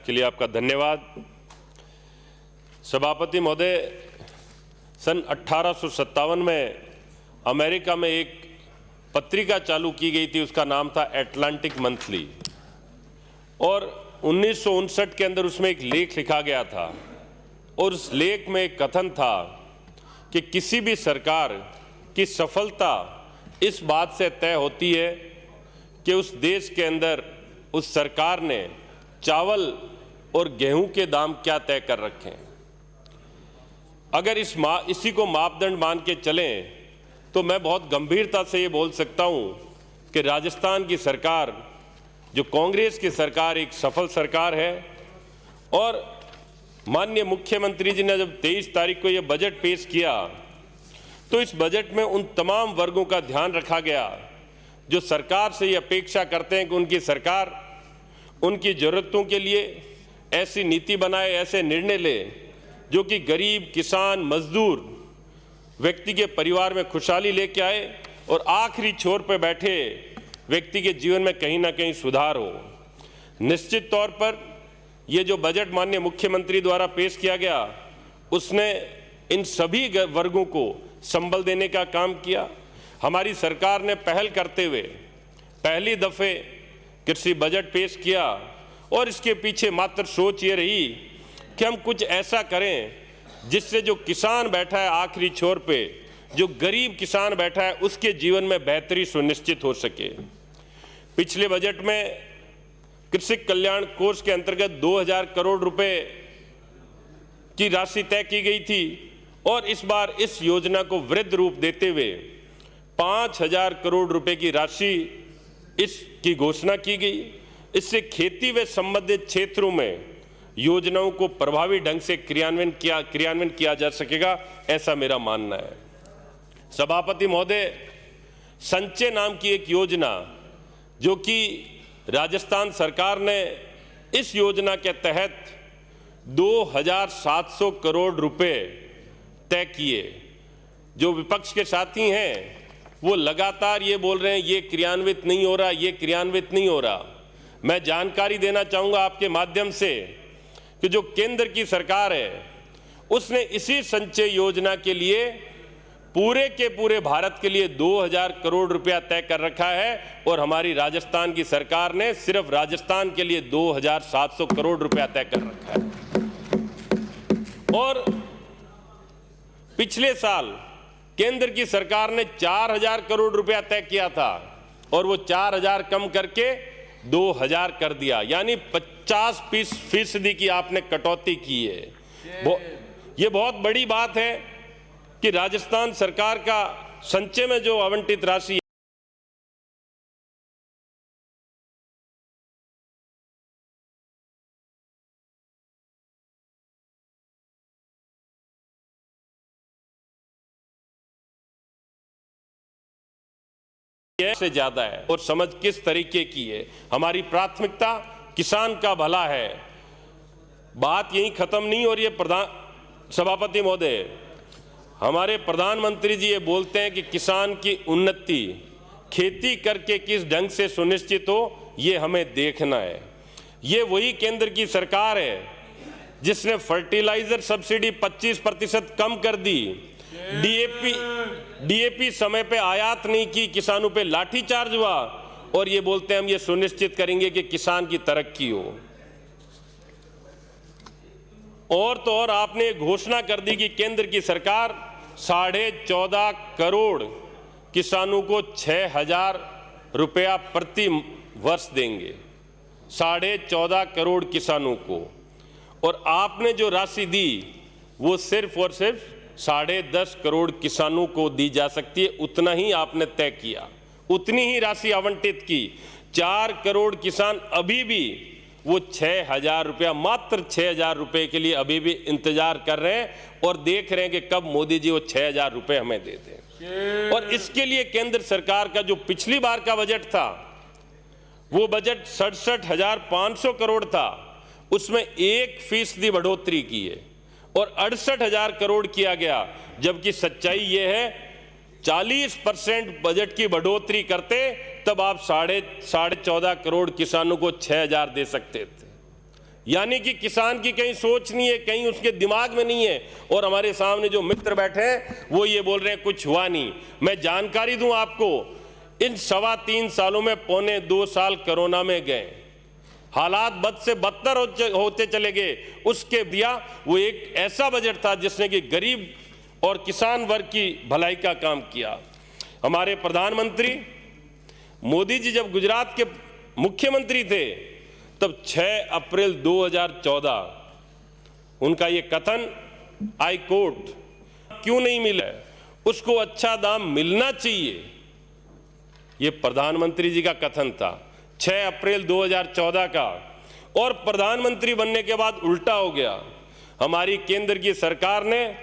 के लिए आपका धन्यवाद। सभापति महोदय, सन 1857 में अमेरिका में एक पत्रिका चालू की गई थी, उसका नाम था एटलांटिक मंथली, और 1959 के अंदर उसमें एक लेख लिखा गया था और उस लेख में एक कथन था कि किसी भी सरकार की सफलता इस बात से तय होती है कि उस देश के अंदर उस सरकार ने चावल और गेहूं के दाम क्या तय कर रखे हैं। अगर इसी को मापदंड मान के चलें तो मैं बहुत गंभीरता से ये बोल सकता हूं कि राजस्थान की सरकार, जो कांग्रेस की सरकार, एक सफल सरकार है। और माननीय मुख्यमंत्री जी ने जब 23 तारीख को ये बजट पेश किया तो इस बजट में उन तमाम वर्गों का ध्यान रखा गया जो सरकार से ये अपेक्षा करते हैं कि उनकी सरकार उनकी ज़रूरतों के लिए ऐसी नीति बनाए, ऐसे निर्णय ले जो कि गरीब, किसान, मजदूर व्यक्ति के परिवार में खुशहाली लेके आए और आखिरी छोर पर बैठे व्यक्ति के जीवन में कहीं ना कहीं सुधार हो। निश्चित तौर पर ये जो बजट माननीय मुख्यमंत्री द्वारा पेश किया गया, उसने इन सभी वर्गों को संबल देने का काम किया। हमारी सरकार ने पहल करते हुए पहली दफ़े कृषि बजट पेश किया और इसके पीछे मात्र सोच ये रही कि हम कुछ ऐसा करें जिससे जो किसान बैठा है आखिरी छोर पे, जो गरीब किसान बैठा है, उसके जीवन में बेहतरी सुनिश्चित हो सके। पिछले बजट में कृषि कल्याण कोष के अंतर्गत 2000 करोड़ रुपए की राशि तय की गई थी और इस बार इस योजना को वृद्ध रूप देते हुए 5000 करोड़ रुपए की राशि इसकी घोषणा की गई। इससे खेती व संबंधित क्षेत्रों में योजनाओं को प्रभावी ढंग से क्रियान्वयन किया जा सकेगा, ऐसा मेरा मानना है। सभापति महोदय, संचय नाम की एक योजना जो कि राजस्थान सरकार ने इस योजना के तहत 2700 करोड़ रुपए तय किए। जो विपक्ष के साथी हैं वो लगातार ये बोल रहे हैं ये क्रियान्वित नहीं हो रहा, ये क्रियान्वित नहीं हो रहा। मैं जानकारी देना चाहूँगा आपके माध्यम से कि जो केंद्र की सरकार है उसने इसी संचय योजना के लिए पूरे के पूरे भारत के लिए 2000 करोड़ रुपया तय कर रखा है और हमारी राजस्थान की सरकार ने सिर्फ राजस्थान के लिए 2700 करोड़ रुपया तय कर रखा है। और पिछले साल केंद्र की सरकार ने 4000 करोड़ रुपया तय किया था और वो 4000 कम करके 2000 कर दिया, यानी 50% की आपने कटौती की है। ये बहुत बड़ी बात है कि राजस्थान सरकार का संचय में जो आवंटित राशि से ज्यादा है और समझ किस तरीके की है। हमारी प्राथमिकता किसान का भला है। बात यहीं खत्म नहीं हो रही है। सभापति महोदय, हमारे प्रधानमंत्री जी ये बोलते हैं कि किसान की उन्नति खेती करके किस ढंग से सुनिश्चित हो, ये हमें देखना है। ये वही केंद्र की सरकार है जिसने फर्टिलाइजर सब्सिडी 25% कम कर दी, डीएपी समय पे आयात नहीं की, किसानों पे लाठीचार्ज हुआ और ये बोलते हैं हम ये सुनिश्चित करेंगे कि किसान की तरक्की हो। और तो और आपने घोषणा कर दी कि केंद्र की सरकार 14.5 करोड़ किसानों को 6000 रुपया प्रति वर्ष देंगे, 14.5 करोड़ किसानों को। और आपने जो राशि दी वो सिर्फ और सिर्फ 10.5 करोड़ किसानों को दी जा सकती है। उतना ही आपने तय किया, उतनी ही राशि आवंटित की। 4 करोड़ किसान अभी भी वो 6000 रुपया, मात्र 6000 रुपये के लिए अभी भी इंतजार कर रहे हैं और देख रहे हैं कि कब मोदी जी वो 6000 रुपये हमें दे दें। और इसके लिए केंद्र सरकार का जो पिछली बार का बजट था वो बजट 67,500 करोड़ था, उसमें 1% बढ़ोतरी की है और 68,000 करोड़ किया गया। जबकि सच्चाई ये है 40% बजट की बढ़ोतरी करते तब आप 14.5 करोड़ किसानों को 6000 दे सकते थे। यानी कि किसान की कहीं सोच नहीं है, कहीं उसके दिमाग में नहीं है। और हमारे सामने जो मित्र बैठे हैं वो ये बोल रहे हैं कुछ हुआ नहीं। मैं जानकारी दूं आपको, इन 3.25 सालों में 1.25 साल कोरोना में गए, हालात बद से बदतर होते चले गए। उसके दिया वो एक ऐसा बजट था जिसने कि गरीब और किसान वर्ग की भलाई का काम किया। हमारे प्रधानमंत्री मोदी जी जब गुजरात के मुख्यमंत्री थे तब 6 अप्रैल 2014 उनका ये कथन आई कोट, क्यों नहीं मिला, उसको अच्छा दाम मिलना चाहिए, ये प्रधानमंत्री जी का कथन था 6 अप्रैल 2014 का। और प्रधानमंत्री बनने के बाद उल्टा हो गया। हमारी केंद्र की सरकार ने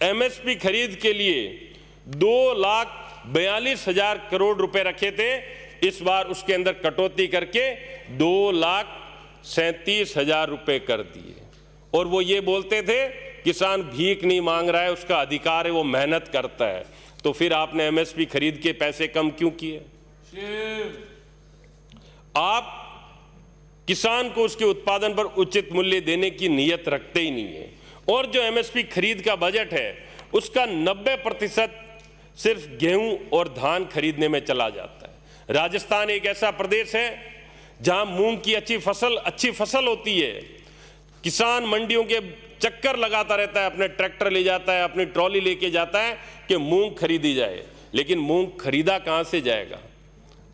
एमएसपी खरीद के लिए 2,42,000 करोड़ रुपए रखे थे। इस बार उसके अंदर कटौती करके 2,37,000 रुपए कर दिए। और वो ये बोलते थे किसान भीख नहीं मांग रहा है, उसका अधिकार है, वो मेहनत करता है। तो फिर आपने एमएसपी खरीद के पैसे कम क्यों किए? आप किसान को उसके उत्पादन पर उचित मूल्य देने की नीयत रखते ही नहीं है। और जो एमएसपी खरीद का बजट है उसका 90% सिर्फ गेहूं और धान खरीदने में चला जाता है। राजस्थान एक ऐसा प्रदेश है जहां मूंग की अच्छी फसल होती है। किसान मंडियों के चक्कर लगाता रहता है, अपने ट्रैक्टर ले जाता है, अपनी ट्रॉली लेके जाता है कि मूंग खरीदी जाए, लेकिन मूंग खरीदा कहां से जाएगा?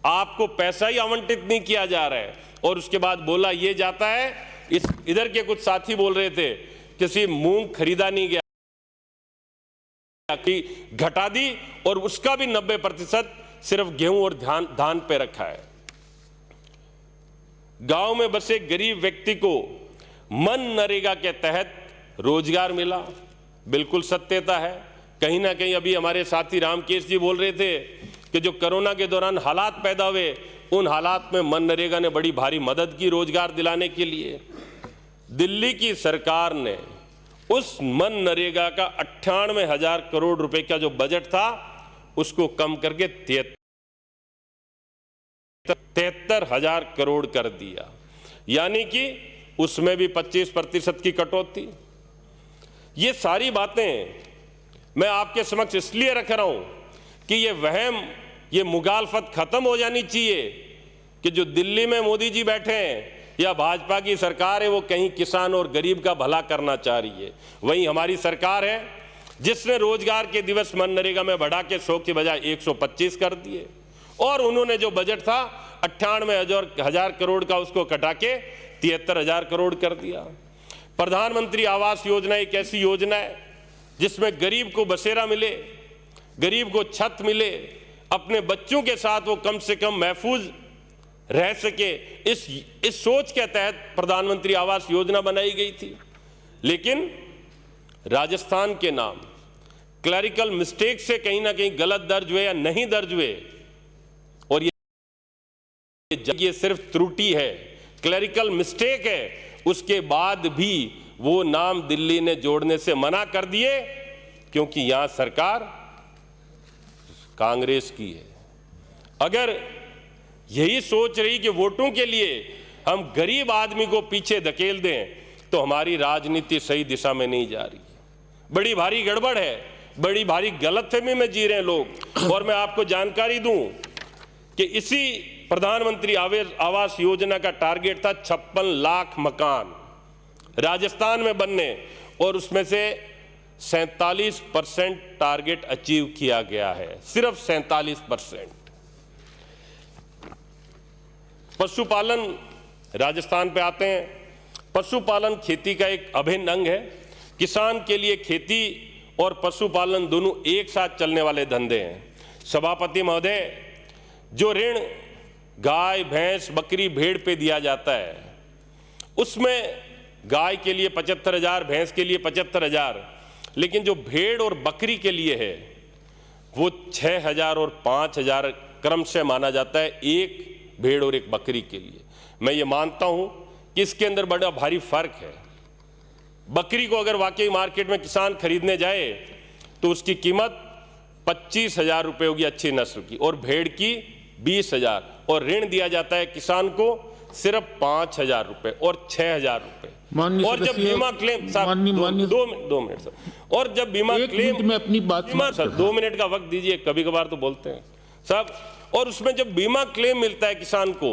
आपको पैसा ही आवंटित नहीं किया जा रहा है। और उसके बाद बोला ये जाता है, इधर के कुछ साथी बोल रहे थे किसी मूंग खरीदा नहीं गया, कि घटा दी और उसका भी 90% सिर्फ गेहूं और धान पे रखा है। गांव में बसे गरीब व्यक्ति को मनरेगा के तहत रोजगार मिला, बिल्कुल सत्यता है। कहीं ना कहीं अभी हमारे साथी रामकेश जी बोल रहे थे कि जो कोरोना के दौरान हालात पैदा हुए, उन हालात में मनरेगा ने बड़ी भारी मदद की रोजगार दिलाने के लिए। दिल्ली की सरकार ने उस मनरेगा का 98,000 करोड़ रुपए का जो बजट था उसको कम करके 73,000 करोड़ कर दिया, यानी कि उसमें भी 25% की कटौती। ये सारी बातें मैं आपके समक्ष इसलिए रख रहा हूं कि ये वहम, ये मुगालफत खत्म हो जानी चाहिए कि जो दिल्ली में मोदी जी बैठे हैं या भाजपा की सरकार है वो कहीं किसान और गरीब का भला करना चाह रही है। वहीं हमारी सरकार है जिसने रोजगार के दिवस मनरेगा में बढ़ा के 100 की बजाय 125 कर दिए। और उन्होंने जो बजट था 98,000 करोड़ का उसको कटा के 73,000 करोड़ कर दिया। प्रधानमंत्री आवास योजना एक ऐसी योजना है जिसमें गरीब को बसेरा मिले, गरीब को छत मिले, अपने बच्चों के साथ वो कम से कम महफूज रह सके। इस सोच के तहत प्रधानमंत्री आवास योजना बनाई गई थी। लेकिन राजस्थान के नाम क्लरिकल मिस्टेक से कहीं ना कहीं गलत दर्ज हुए या नहीं दर्ज हुए, और ये सिर्फ त्रुटि है, क्लरिकल मिस्टेक है, उसके बाद भी वो नाम दिल्ली ने जोड़ने से मना कर दिए क्योंकि यहां सरकार कांग्रेस की है। अगर यही सोच रही कि वोटों के लिए हम गरीब आदमी को पीछे धकेल दें तो हमारी राजनीति सही दिशा में नहीं जा रही। बड़ी भारी गड़बड़ है, बड़ी भारी गलतफहमी में जी रहे हैं लोग। और मैं आपको जानकारी दूं कि इसी प्रधानमंत्री आवास योजना का टारगेट था 56 लाख मकान राजस्थान में बनने, और उसमें से 47% टारगेट अचीव किया गया है, सिर्फ 47%। पशुपालन, राजस्थान पे आते हैं। पशुपालन खेती का एक अभिन्न अंग है। किसान के लिए खेती और पशुपालन दोनों एक साथ चलने वाले धंधे हैं। सभापति महोदय, जो ऋण गाय, भैंस, बकरी, भेड़ पे दिया जाता है उसमें गाय के लिए 75,000, भैंस के लिए 75,000, लेकिन जो भेड़ और बकरी के लिए है वो 6,000 और 5,000 क्रम से माना जाता है, एक भेड़ और एक बकरी के लिए। मैं ये मानता हूं कि इसके अंदर बड़ा भारी फर्क है। बकरी को अगर वाकई मार्केट में किसान खरीदने जाए तो उसकी कीमत 25,000 रुपये होगी अच्छी नस्ल की, और भेड़ की 20,000, और ऋण दिया जाता है किसान को सिर्फ 5,000 रुपए और 6,000 रुपए। और जब बीमा क्लेम साहब 2 मिनट सर, और जब बीमा क्लेम में अपनी बात सर 2 मिनट का वक्त दीजिए, कभी कभार तो बोलते हैं साहब। और उसमें जब बीमा क्लेम मिलता है किसान को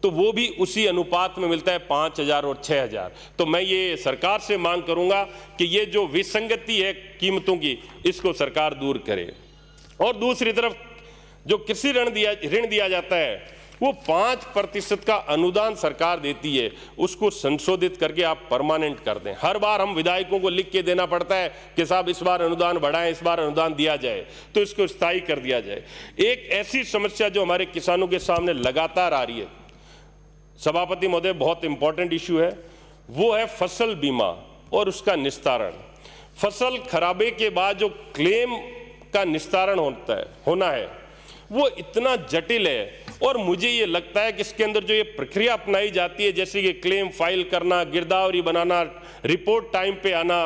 तो वो भी उसी अनुपात में मिलता है 5,000 और 6,000। तो मैं ये सरकार से मांग करूंगा कि ये जो विसंगति है कीमतों की, इसको सरकार दूर करे। और दूसरी तरफ जो कृषि ऋण दिया जाता है वो 5% का अनुदान सरकार देती है, उसको संशोधित करके आप परमानेंट कर दें। हर बार हम विधायकों को लिख के देना पड़ता है कि साहब इस बार अनुदान बढ़ाएं, इस बार अनुदान दिया जाए, तो इसको स्थायी कर दिया जाए। एक ऐसी समस्या जो हमारे किसानों के सामने लगातार आ रही है सभापति महोदय, बहुत इंपॉर्टेंट इश्यू है, वो है फसल बीमा और उसका निस्तारण। फसल खराबे के बाद जो क्लेम का निस्तारण होना है वो इतना जटिल है। और मुझे ये लगता है कि इसके अंदर जो ये प्रक्रिया अपनाई जाती है, जैसे कि क्लेम फाइल करना, गिरदावरी बनाना, रिपोर्ट टाइम पे आना,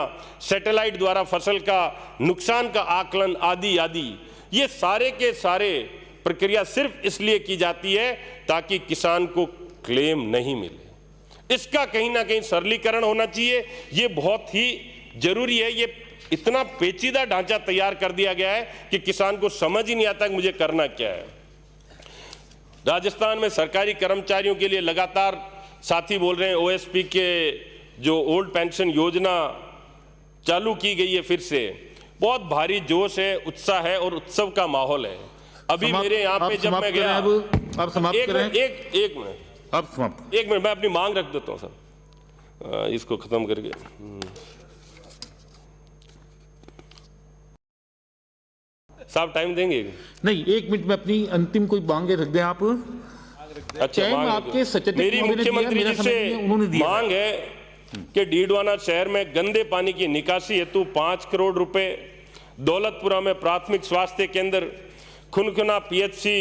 सैटेलाइट द्वारा फसल का नुकसान का आकलन आदि आदि, ये सारे के सारे प्रक्रिया सिर्फ इसलिए की जाती है ताकि किसान को क्लेम नहीं मिले। इसका कहीं ना कहीं सरलीकरण होना चाहिए, ये बहुत ही जरूरी है। ये इतना पेचीदा ढांचा तैयार कर दिया गया है कि किसान को समझ ही नहीं आता कि मुझे करना क्या है। राजस्थान में सरकारी कर्मचारियों के लिए लगातार साथी बोल रहे हैं ओएसपी के जो ओल्ड पेंशन योजना चालू की गई है, फिर से बहुत भारी जोश है, उत्साह है और उत्सव का माहौल है। अभी मेरे यहाँ पे जब मैं गया, एक मिनट मैं अपनी मांग रख देता हूँ सर, इसको खत्म करके। साहब टाइम देंगे? नहीं, 1 मिनट में अपनी अंतिम कोई मांगे रख दें आप। अच्छा, आपके सचिव मेरी मुख्यमंत्री जी से मांग है कि डीडवाना शहर में गंदे पानी की निकासी हेतु 5 करोड़ रुपए, दौलतपुरा में प्राथमिक स्वास्थ्य केंद्र, खुनखुना पीएचसी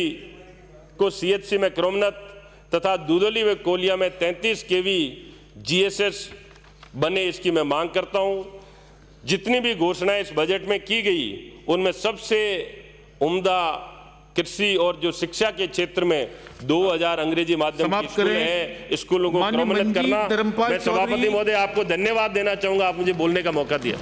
को सीएचसी में क्रमोन्नत तथा दूधली व कोलिया में 33 केवी जीएसएस बने, इसकी मैं मांग करता हूं। जितनी भी घोषणाएं इस बजट में की गई उनमें सबसे उम्दा कृषि और जो शिक्षा के क्षेत्र में 2000 अंग्रेजी माध्यम की स्कूल है, स्कूलों को क्रमोन्नत करना। मैं सभापति महोदय आपको धन्यवाद देना चाहूंगा, आप मुझे बोलने का मौका दिया।